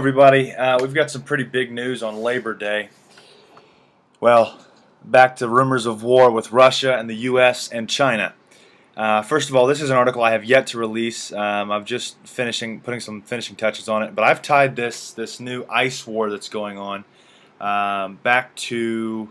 everybody. We've got some pretty big news on Labor Day. Well, back to rumors of war with Russia and the U.S. and China. First of all, this is an article I have yet to release. I'm just putting some finishing touches on it. But I've tied this new ice war that's going on back to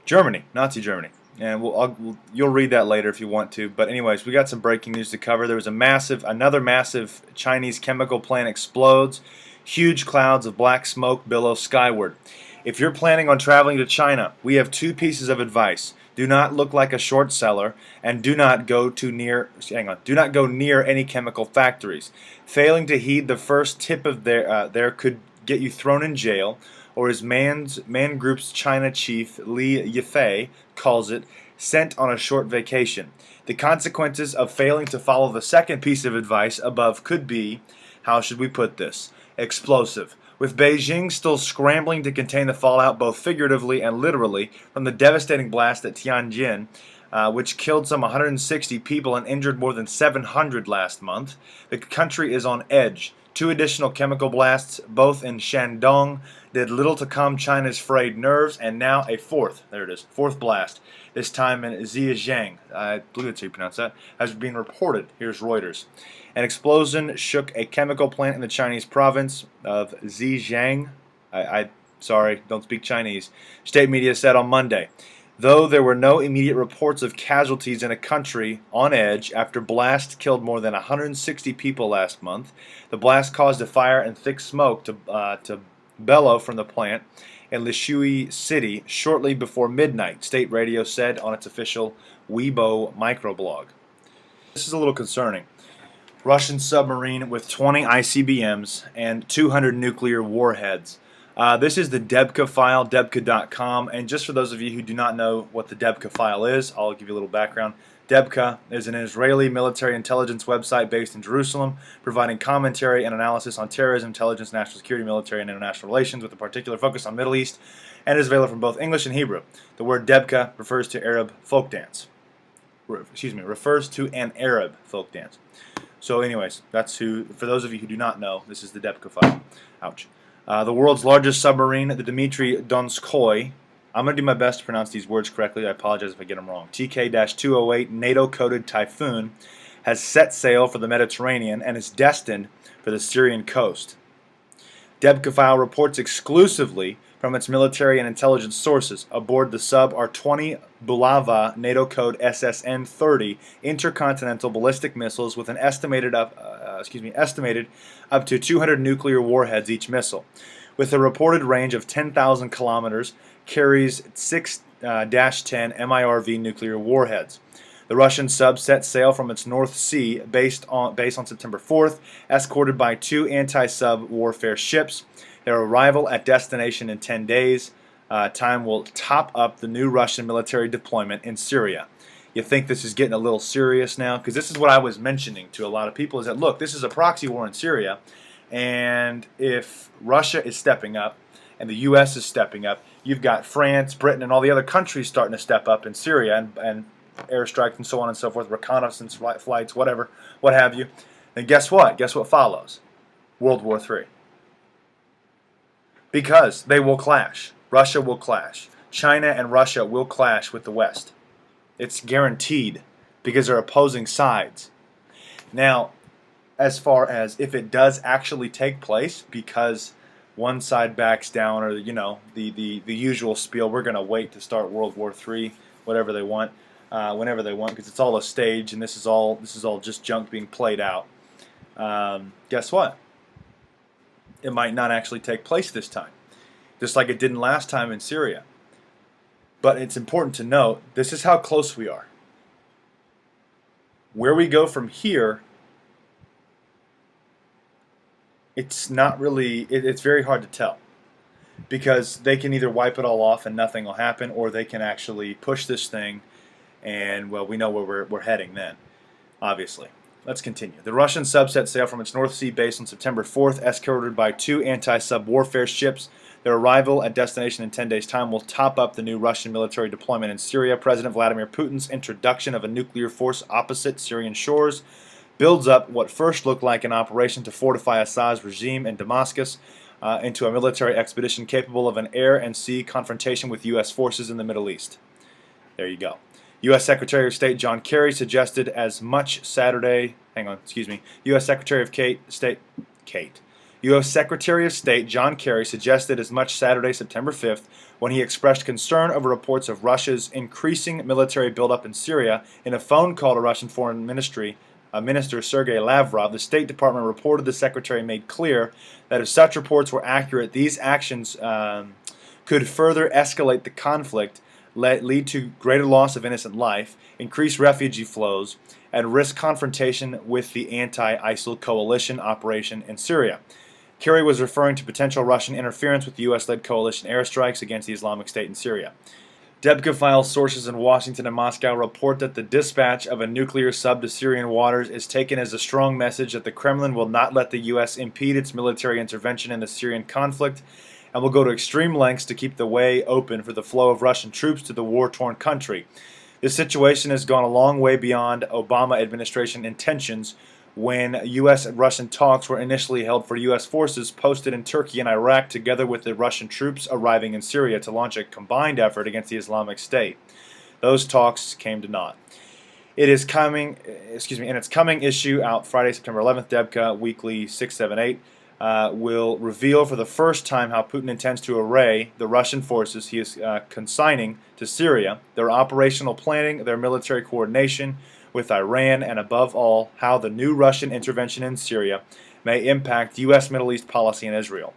Germany, Nazi Germany. And you'll read that later if you want to. But anyways, we got some breaking news to cover. There was another massive Chinese chemical plant explodes. Huge clouds of black smoke billow skyward. If you're planning on traveling to China, we have two pieces of advice. Do not look like a short seller, and do not go near any chemical factories. Failing to heed the first tip of there could get you thrown in jail, or as Man Group's China chief Li Yifei calls it, sent on a short vacation. The consequences of failing to follow the second piece of advice above could be, how should we put this, explosive. With Beijing still scrambling to contain the fallout both figuratively and literally from the devastating blast at Tianjin, which killed some 160 people and injured more than 700 last month, the country is on edge. Two additional chemical blasts, both in Shandong, did little to calm China's frayed nerves, and now a fourth blast, this time in Zhejiang, I believe that's how you pronounce that, has been reported. Here's Reuters. An explosion shook a chemical plant in the Chinese province of Zhejiang. Sorry, don't speak Chinese. State media said on Monday. Though there were no immediate reports of casualties in a country on edge after blast killed more than 160 people last month, the blast caused a fire and thick smoke to bellow from the plant in Lishui City shortly before midnight, state radio said on its official Weibo microblog. This is a little concerning. Russian submarine with 20 ICBMs and 200 nuclear warheads. This is the Debka file, Debka.com, and just for those of you who do not know what the Debka file is, I'll give you a little background. Debka is an Israeli military intelligence website based in Jerusalem, providing commentary and analysis on terrorism, intelligence, national security, military, and international relations with a particular focus on Middle East, and is available from both English and Hebrew. The word Debka refers to Arab folk dance. Refers to an Arab folk dance. So anyways, that's for those of you who do not know, this is the Debka file. Ouch. The world's largest submarine, the Dmitry Donskoy. I'm going to do my best to pronounce these words correctly. I apologize if I get them wrong. TK-208 NATO-coded Typhoon has set sail for the Mediterranean and is destined for the Syrian coast. Debka file reports exclusively from its military and intelligence sources. Aboard the sub are 20 Bulava NATO code SSN-30 intercontinental ballistic missiles with an estimated up to 200 nuclear warheads each missile. With a reported range of 10,000 kilometers, carries 6-10 MIRV nuclear warheads. The Russian sub set sail from its North Sea based on September 4th, escorted by two anti-sub warfare ships. Their arrival at destination in 10 days' time will top up the new Russian military deployment in Syria. You think this is getting a little serious now? Because this is what I was mentioning to a lot of people, is that, look, this is a proxy war in Syria, and if Russia is stepping up and the U.S. is stepping up, you've got France, Britain, and all the other countries starting to step up in Syria and airstrikes and so on and so forth, reconnaissance flights, whatever, what have you. And guess what? Guess what follows? World War III. Because they will clash. Russia will clash. China and Russia will clash with the West. It's guaranteed because they're opposing sides. Now, as far as if it does actually take place because one side backs down, or the usual spiel, we're going to wait to start World War III, whatever they want, whenever they want, because it's all a stage and this is all just junk being played out. Guess what? It might not actually take place this time, just like it didn't last time in Syria. But it's important to note, this is how close we are. Where we go from here, it's very hard to tell. Because they can either wipe it all off and nothing will happen, or they can actually push this thing and, well, we know where we're heading then, obviously. Let's continue. The Russian sub set sail from its North Sea base on September 4th, escorted by two anti-sub warfare ships. Their arrival at destination in 10 days' time will top up the new Russian military deployment in Syria. President Vladimir Putin's introduction of a nuclear force opposite Syrian shores builds up what first looked like an operation to fortify Assad's regime in Damascus. into a military expedition capable of an air and sea confrontation with U.S. forces in the Middle East. There you go. U.S. Secretary of State John Kerry suggested as much Saturday. U.S. Secretary of State. U.S. Secretary of State John Kerry suggested as much Saturday, September 5th, when he expressed concern over reports of Russia's increasing military buildup in Syria in a phone call to Russian Foreign Minister Sergei Lavrov. The State Department reported the Secretary made clear that if such reports were accurate, these actions could further escalate the conflict, lead to greater loss of innocent life, increase refugee flows, and risk confrontation with the anti-ISIL coalition operation in Syria. Kerry was referring to potential Russian interference with the U.S.-led coalition airstrikes against the Islamic State in Syria. Debka files sources in Washington and Moscow report that the dispatch of a nuclear sub to Syrian waters is taken as a strong message that the Kremlin will not let the U.S. impede its military intervention in the Syrian conflict and will go to extreme lengths to keep the way open for the flow of Russian troops to the war-torn country. This situation has gone a long way beyond Obama administration intentions when U.S. and Russian talks were initially held for U.S. forces posted in Turkey and Iraq together with the Russian troops arriving in Syria to launch a combined effort against the Islamic State. Those talks came to naught. In its coming issue out Friday, September 11th, Debka Weekly 678 will reveal for the first time how Putin intends to array the Russian forces he is consigning to Syria, their operational planning, their military coordination with Iran, and above all, how the new Russian intervention in Syria may impact U.S. Middle East policy in Israel.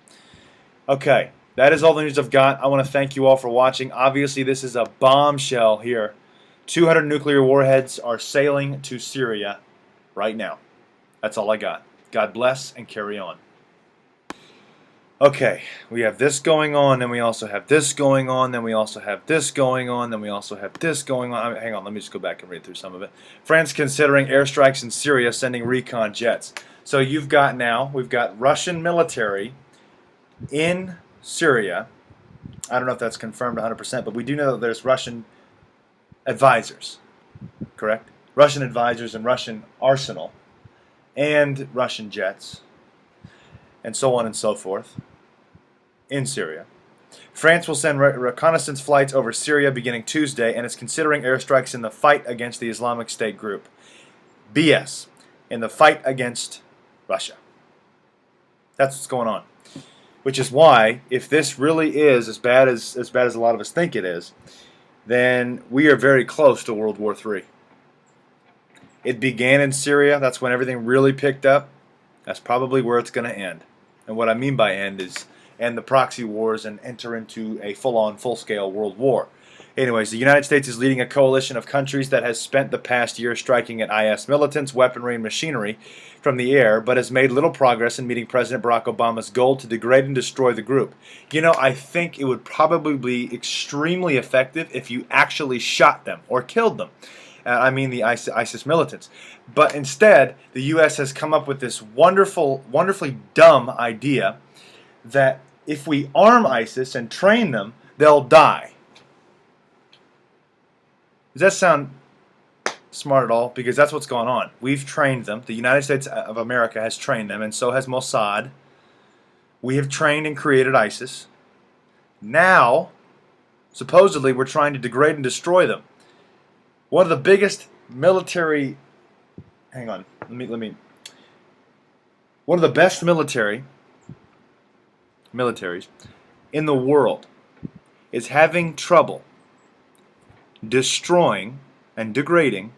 Okay, that is all the news I've got. I want to thank you all for watching. Obviously, this is a bombshell here. 200 nuclear warheads are sailing to Syria right now. That's all I got. God bless and carry on. Okay, we have this going on, then we also have this going on, then we also have this going on, then we also have this going on. Hang on, let me just go back and read through some of it. France considering airstrikes in Syria, sending recon jets. So we've got Russian military in Syria. I don't know if that's confirmed 100%, but we do know that there's Russian advisors, correct? Russian advisors and Russian arsenal and Russian jets and so on and so forth in Syria. France will send reconnaissance flights over Syria beginning Tuesday and is considering airstrikes in the fight against the Islamic State group. BS. In the fight against Russia. That's what's going on. Which is why, if this really is as bad as a lot of us think it is, then we are very close to World War III. It began in Syria. That's when everything really picked up. That's probably where it's going to end. And what I mean by end is end the proxy wars and enter into a full-on, full-scale world war. Anyways, the United States is leading a coalition of countries that has spent the past year striking at IS militants, weaponry, and machinery from the air, but has made little progress in meeting President Barack Obama's goal to degrade and destroy the group. You know, I think it would probably be extremely effective if you actually shot them or killed them. I mean the ISIS militants. But instead, the U.S. has come up with this wonderfully dumb idea that if we arm ISIS and train them, they'll die. Does that sound smart at all? Because that's what's going on. We've trained them. The United States of America has trained them, and so has Mossad. We have trained and created ISIS. Now, supposedly, we're trying to degrade and destroy them. One of the biggest military... Hang on. Let me... One of the best militaries in the world is having trouble destroying and degrading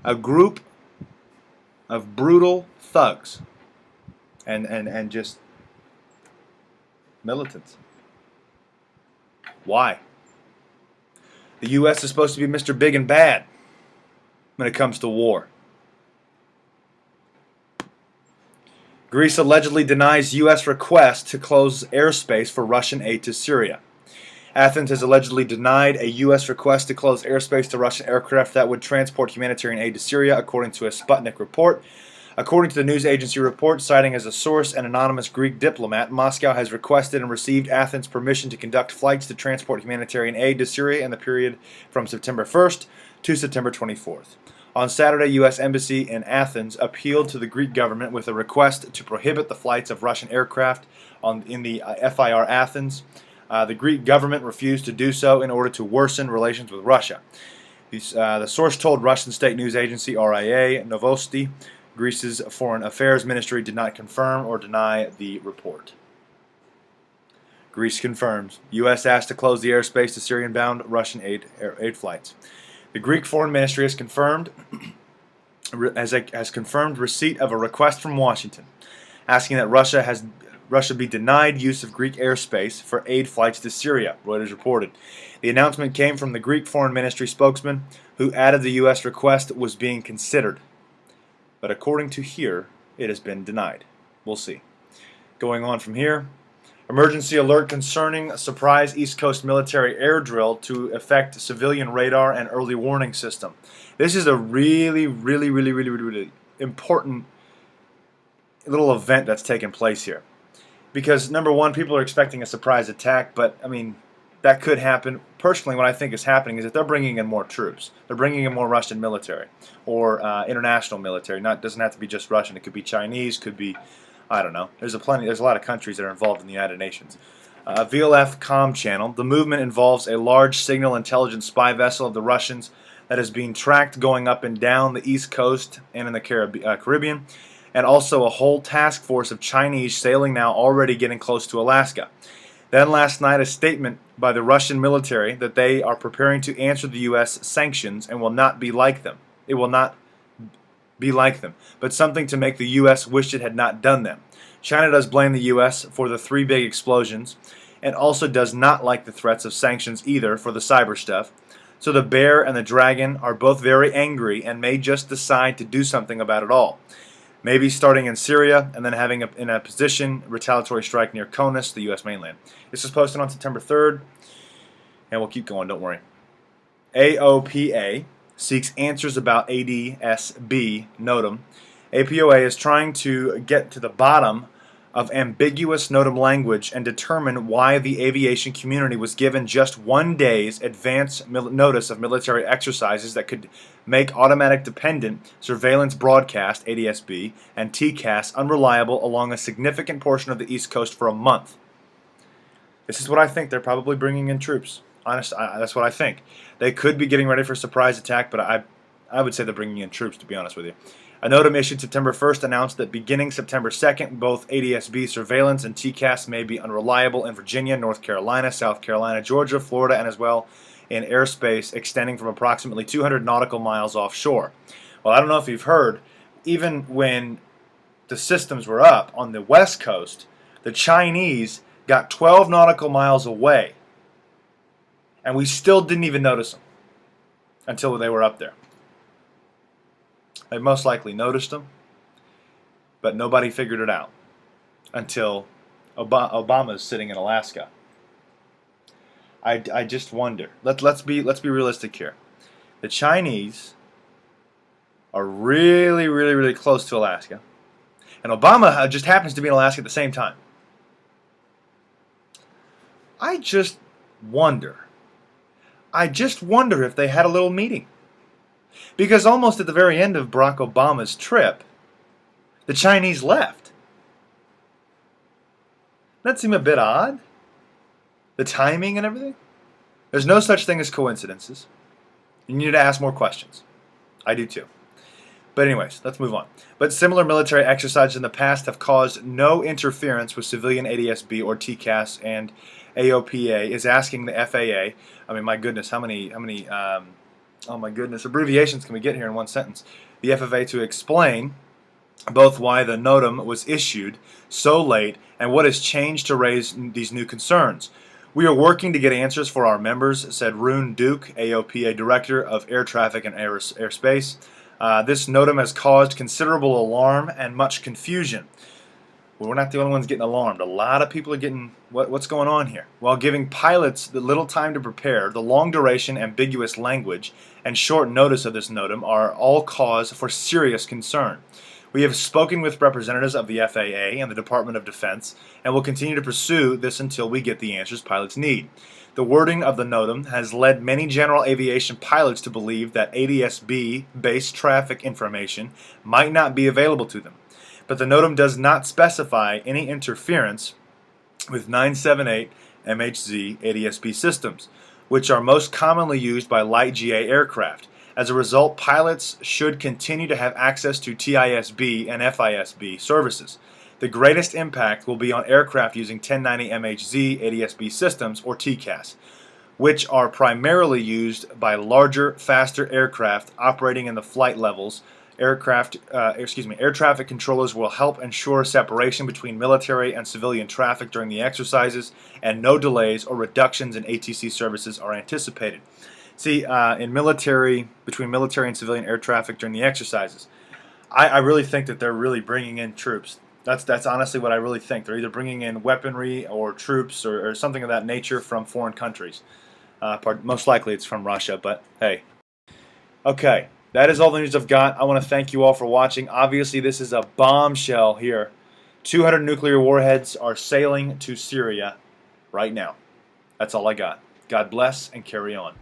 a group of brutal thugs and just militants. Why? The U.S. is supposed to be Mr. Big and Bad when it comes to war. Greece allegedly denies U.S. request to close airspace for Russian aid to Syria. Athens has allegedly denied a U.S. request to close airspace to Russian aircraft that would transport humanitarian aid to Syria, according to a Sputnik report. According to the news agency report, citing as a source an anonymous Greek diplomat, Moscow has requested and received Athens' permission to conduct flights to transport humanitarian aid to Syria in the period from September 1st to September 24th. On Saturday, U.S. Embassy in Athens appealed to the Greek government with a request to prohibit the flights of Russian aircraft in the FIR Athens. The Greek government refused to do so in order to worsen relations with Russia. The source told Russian state news agency RIA Novosti. Greece's Foreign Affairs Ministry did not confirm or deny the report. Greece confirms. U.S. asked to close the airspace to Syrian-bound Russian aid flights. The Greek Foreign Ministry has confirmed receipt of a request from Washington, asking that Russia be denied use of Greek airspace for aid flights to Syria, Reuters reported. The announcement came from the Greek Foreign Ministry spokesman, who added the U.S. request was being considered. But according to here, it has been denied. We'll see. Going on from here, emergency alert concerning a surprise East Coast military air drill to affect civilian radar and early warning system. This is a really important little event that's taken place here. Because, number one, people are expecting a surprise attack, but, I mean, that could happen. Personally, what I think is happening is that they're bringing in more troops. They're bringing in more Russian military or international military. Doesn't have to be just Russian. It could be Chinese, could be, I don't know. There's a lot of countries that are involved in the United Nations. VLF comm channel. The movement involves a large signal intelligence spy vessel of the Russians that is being tracked going up and down the East Coast and in the Caribbean, and also a whole task force of Chinese sailing now already getting close to Alaska. Then last night, a statement by the Russian military that they are preparing to answer the U.S. sanctions and will not be like them. It will not be like them, but something to make the U.S. wish it had not done them. China does blame the U.S. for the 3 big explosions and also does not like the threats of sanctions either for the cyber stuff. So the bear and the dragon are both very angry and may just decide to do something about it all. Maybe starting in Syria and then having in a position retaliatory strike near Konus, the U.S. mainland. This was posted on September 3rd, and we'll keep going, don't worry. AOPA seeks answers about ADSB NOTAM. APOA is trying to get to the bottom of ambiguous NOTAM language and determine why the aviation community was given just 1 day's advance notice of military exercises that could make automatic dependent surveillance broadcast, ADSB, and TCAS unreliable along a significant portion of the East Coast for a month. This is what I think. They're probably bringing in troops. Honestly, that's what I think. They could be getting ready for a surprise attack, but I would say they're bringing in troops, to be honest with you. A NOTAM issued September 1st announced that beginning September 2nd, both ADSB surveillance and TCAS may be unreliable in Virginia, North Carolina, South Carolina, Georgia, Florida, and as well in airspace extending from approximately 200 nautical miles offshore. Well, I don't know if you've heard, even when the systems were up on the West Coast, the Chinese got 12 nautical miles away, and we still didn't even notice them until they were up there. They most likely noticed them, but nobody figured it out until Obama's sitting in Alaska. I just wonder. Let's be realistic here. The Chinese are really close to Alaska, and Obama just happens to be in Alaska at the same time. I just wonder if they had a little meeting. Because almost at the very end of Barack Obama's trip, the Chinese left. Doesn't that seem a bit odd? The timing and everything? There's no such thing as coincidences. You need to ask more questions. I do too. But anyways, let's move on. But similar military exercises in the past have caused no interference with civilian ADSB or TCAS, and AOPA is asking the FAA, I mean, my goodness, how many oh my goodness, abbreviations can we get here in one sentence? The FAA to explain both why the NOTAM was issued so late and what has changed to raise these new concerns. We are working to get answers for our members, said Rune Duke, AOPA Director of Air Traffic and Airspace. This NOTAM has caused considerable alarm and much confusion. Well, we're not the only ones getting alarmed. A lot of people are getting, what's going on here? While giving pilots the little time to prepare, the long duration, ambiguous language, and short notice of this NOTAM are all cause for serious concern. We have spoken with representatives of the FAA and the Department of Defense and will continue to pursue this until we get the answers pilots need. The wording of the NOTAM has led many general aviation pilots to believe that ADS-B-based traffic information might not be available to them. But the NOTAM does not specify any interference with 978 MHZ ADS-B systems, which are most commonly used by light GA aircraft. As a result, pilots should continue to have access to TISB and FISB services. The greatest impact will be on aircraft using 1090 MHZ ADS-B systems, or TCAS, which are primarily used by larger, faster aircraft operating in the flight levels. Air traffic controllers will help ensure separation between military and civilian traffic during the exercises, and no delays or reductions in ATC services are anticipated. See, between military and civilian air traffic during the exercises, I really think that they're really bringing in troops. That's honestly what I really think. They're either bringing in weaponry or troops or something of that nature from foreign countries. Most likely it's from Russia, but hey. Okay, that is all the news I've got. I want to thank you all for watching. Obviously, this is a bombshell here. 200 nuclear warheads are sailing to Syria right now. That's all I got. God bless and carry on.